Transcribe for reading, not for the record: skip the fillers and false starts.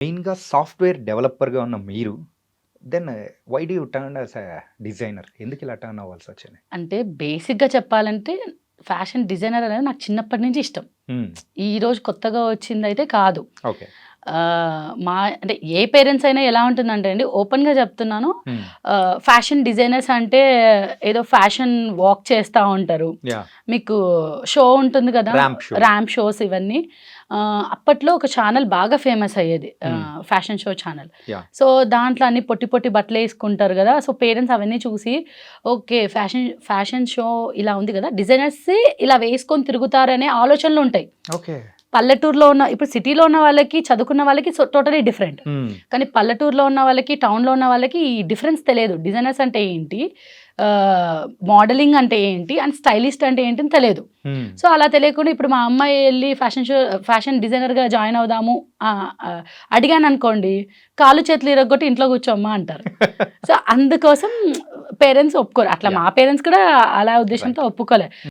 మెయిన్‌గా సాఫ్ట్‌వేర్ డెవలపర్‌గా ఉన్న మీరు, then why do you turn as a designer? ఎందుకిలా టర్న్ అవ్వాల్సొచ్చింది? అంటే బేసిక్‌గా చెప్పాలంటే ఫ్యాషన్ డిజైనర్ అనేది నాకు చిన్నప్పటి నుంచి ఇష్టం. హ్మ్. ఈరోజు కొత్తగా వచ్చిందయితే కాదు. ఓకే. అంటే ఏ పేరెంట్స్ అయినా ఎలా ఉంటుందంటే అండి, ఓపెన్‌గా చెప్తున్నాను. హ్మ్. ఫ్యాషన్ డిజైనర్స్ అంటే ఏదో ఫ్యాషన్ వాక్ చేస్తా ఉంటారు. యాహ్! మీకు షో ఉంటుంది కదా! Ramp show. ర్యాంప్ షోస్ ఇవన్నీ. అప్పట్లో ఒక ఛానల్ బాగా ఫేమస్ అయ్యేది. హ్మ్. Fashion show channel. Yeah! So, దాంట్లో అన్ని పొట్టి పొట్టి బట్టలేసుకుంటారు గదా! సో, పేరెంట్స్ అవన్నీ చూసి ఓకే. ఫ్యాషన్ షో ఇలా ఉంది గదా! డిజైనర్సే ఇలా వేసుకొని తిరుగుతారనే ఆలోచనలుంటాయి. ఓకే. పల్లెటూరులో ఉన్న ఇప్పుడు సిటీలో ఉన్న వాళ్ళకి, చదువుకున్న వాళ్ళకి టోటలీ డిఫరెంట్. హ్మ్. కానీ పల్లెటూరులో ఉన్న వాళ్ళకి, టౌన్‌లో ఉన్న వాళ్ళకి ఈ డిఫరెన్స్ తెలియదు. డిజైనర్స్ అంటే ఏంటి? మోడలింగ్ అంటే ఏంటి? అండ్ స్టైలిస్ట్ అంటే ఏంటి అని తెలియదు. హ్మ్. సో, అలా తెలియకుండా ఇప్పుడు మా అమ్మాయి ఎళ్లి ఫ్యాషన్ డిజైనర్‌గా జాయిన్ అవుదాము అడిగాననుకోండి, కాళ్ళు చేతులు ఇరగ్గొట్టి ఇంట్లో కూర్చోమ్మా అంటారు. సో, అందుకోసం పేరెంట్స్ ఒప్పుకోరు. అట్లా యాహ్! మా పేరెంట్స్ కూడా అలా రైట్. ఉద్దేశంతో ఒప్పుకోలే.